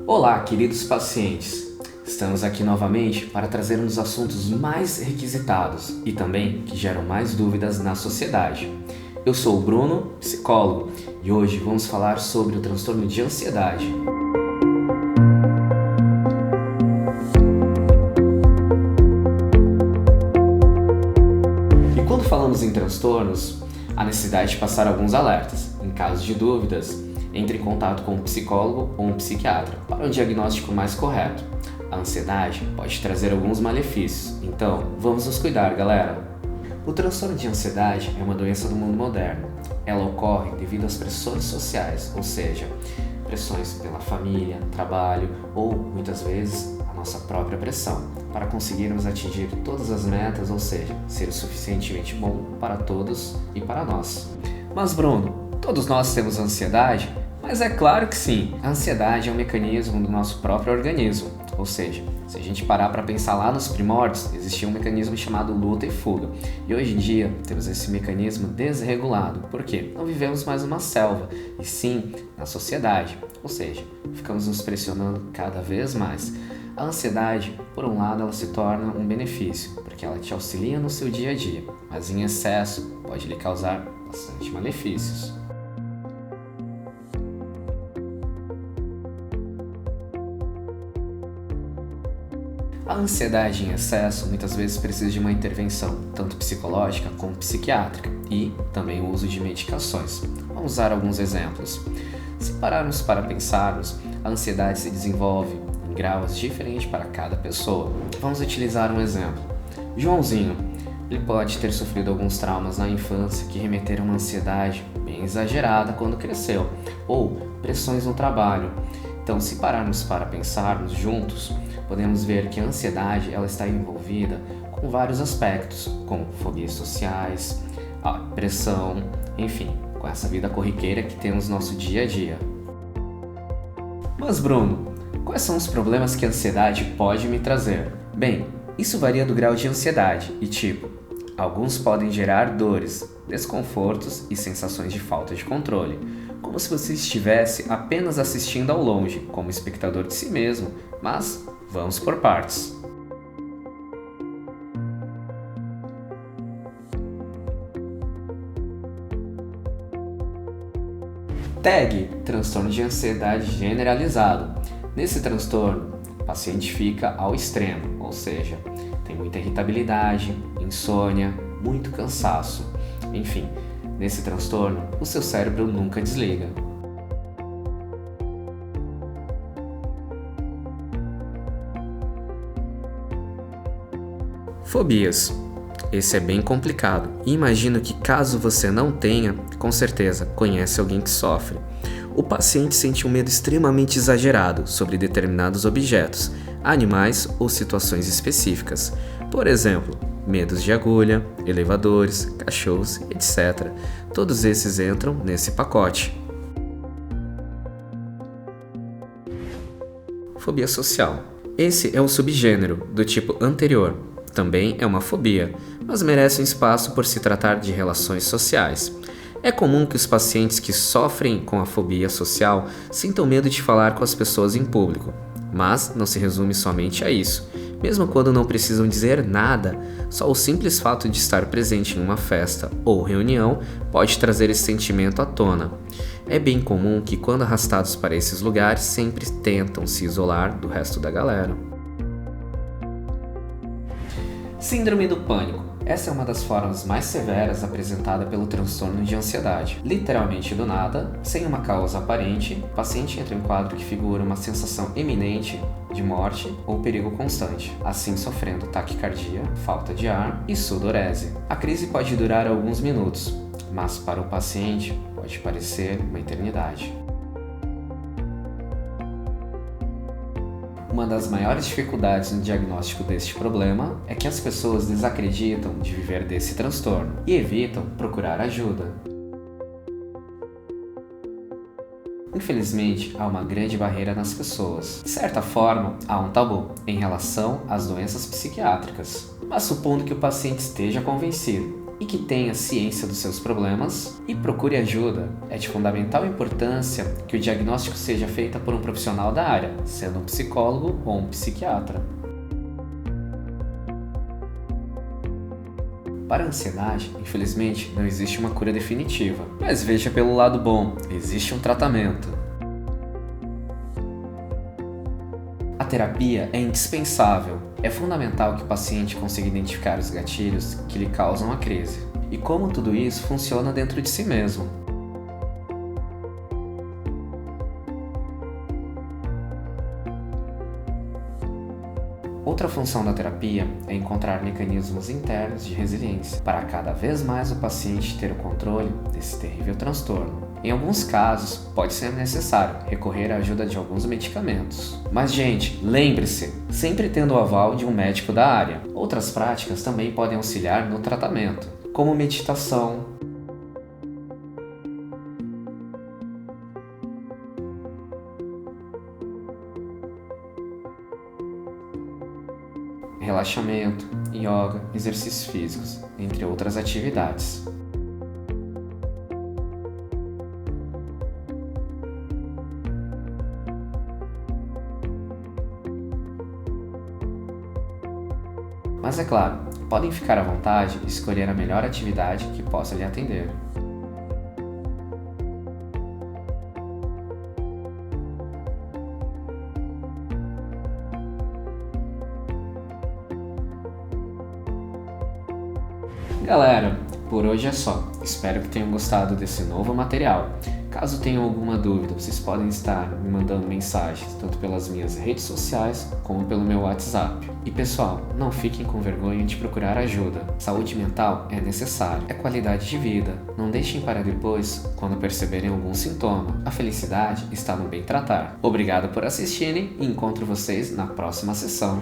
Olá, queridos pacientes! Estamos aqui novamente para trazer um dos assuntos mais requisitados e também que geram mais dúvidas na sociedade. Eu sou o Bruno, psicólogo, e hoje vamos falar sobre o transtorno de ansiedade. E quando falamos em transtornos, há necessidade de passar alguns alertas. Em caso de dúvidas, entre em contato com um psicólogo ou um psiquiatra para um diagnóstico mais correto. A ansiedade pode trazer alguns malefícios, então vamos nos cuidar, galera! O transtorno de ansiedade é uma doença do mundo moderno. Ela ocorre devido às pressões sociais, ou seja, pressões pela família, trabalho ou, muitas vezes, a nossa própria pressão, para conseguirmos atingir todas as metas, ou seja, ser o suficientemente bom para todos e para nós. Mas Bruno, todos nós temos ansiedade? Mas é claro que sim! A ansiedade é um mecanismo do nosso próprio organismo, ou seja, se a gente parar para pensar lá nos primórdios, existia um mecanismo chamado luta e fuga. E hoje em dia temos esse mecanismo desregulado. Por quê? Não vivemos mais numa selva, e sim na sociedade, ou seja, ficamos nos pressionando cada vez mais. A ansiedade, por um lado, ela se torna um benefício, porque ela te auxilia no seu dia a dia, mas em excesso pode lhe causar bastante malefícios. A ansiedade em excesso muitas vezes precisa de uma intervenção, tanto psicológica como psiquiátrica, e também o uso de medicações. Vamos usar alguns exemplos. Se pararmos para pensarmos, a ansiedade se desenvolve em graus diferentes para cada pessoa. Vamos utilizar um exemplo. Joãozinho, ele pode ter sofrido alguns traumas na infância que remeteram a uma ansiedade bem exagerada quando cresceu, ou pressões no trabalho. Então, se pararmos para pensarmos juntos, podemos ver que a ansiedade ela está envolvida com vários aspectos, como fobias sociais, a pressão, enfim, com essa vida corriqueira que temos no nosso dia a dia. Mas Bruno, quais são os problemas que a ansiedade pode me trazer? Bem, isso varia do grau de ansiedade e tipo. Alguns podem gerar dores, desconfortos e sensações de falta de controle, como se você estivesse apenas assistindo ao longe, como espectador de si mesmo, mas vamos por partes. TAG, transtorno de ansiedade generalizado. Nesse transtorno, o paciente fica ao extremo, ou seja, tem muita irritabilidade, insônia, muito cansaço. Enfim, nesse transtorno, o seu cérebro nunca desliga. Fobias. Esse é bem complicado e imagino que caso você não tenha, com certeza conhece alguém que sofre. O paciente sente um medo extremamente exagerado sobre determinados objetos, animais ou situações específicas. Por exemplo, medos de agulha, elevadores, cachorros, etc. Todos esses entram nesse pacote. Fobia social. Esse é um subgênero do tipo anterior. Também é uma fobia, mas merece um espaço por se tratar de relações sociais. É comum que os pacientes que sofrem com a fobia social sintam medo de falar com as pessoas em público, mas não se resume somente a isso. Mesmo quando não precisam dizer nada, só o simples fato de estar presente em uma festa ou reunião pode trazer esse sentimento à tona. É bem comum que, quando arrastados para esses lugares, sempre tentam se isolar do resto da galera. Síndrome do pânico. Essa é uma das formas mais severas apresentada pelo transtorno de ansiedade. Literalmente do nada, sem uma causa aparente, o paciente entra em um quadro que figura uma sensação iminente de morte ou perigo constante, assim sofrendo taquicardia, falta de ar e sudorese. A crise pode durar alguns minutos, mas para o paciente pode parecer uma eternidade. Uma das maiores dificuldades no diagnóstico deste problema é que as pessoas desacreditam de viver desse transtorno e evitam procurar ajuda. Infelizmente, há uma grande barreira nas pessoas. De certa forma, há um tabu em relação às doenças psiquiátricas. Mas supondo que o paciente esteja convencido, e que tenha ciência dos seus problemas e procure ajuda. É de fundamental importância que o diagnóstico seja feito por um profissional da área, sendo um psicólogo ou um psiquiatra. Para a ansiedade, infelizmente, não existe uma cura definitiva, mas veja pelo lado bom, existe um tratamento. A terapia é indispensável. É fundamental que o paciente consiga identificar os gatilhos que lhe causam a crise e como tudo isso funciona dentro de si mesmo. Outra função da terapia é encontrar mecanismos internos de resiliência para cada vez mais o paciente ter o controle desse terrível transtorno. Em alguns casos, pode ser necessário recorrer à ajuda de alguns medicamentos. Mas, gente, lembre-se, sempre tendo o aval de um médico da área. Outras práticas também podem auxiliar no tratamento, como meditação, relaxamento, yoga, exercícios físicos, entre outras atividades. Mas é claro, podem ficar à vontade e escolher a melhor atividade que possa lhe atender. Galera, por hoje é só. Espero que tenham gostado desse novo material. Caso tenham alguma dúvida, vocês podem estar me mandando mensagens, tanto pelas minhas redes sociais, como pelo meu WhatsApp. E pessoal, não fiquem com vergonha de procurar ajuda. Saúde mental é necessário, é qualidade de vida. Não deixem para depois, quando perceberem algum sintoma. A felicidade está no bem tratar. Obrigado por assistirem e encontro vocês na próxima sessão.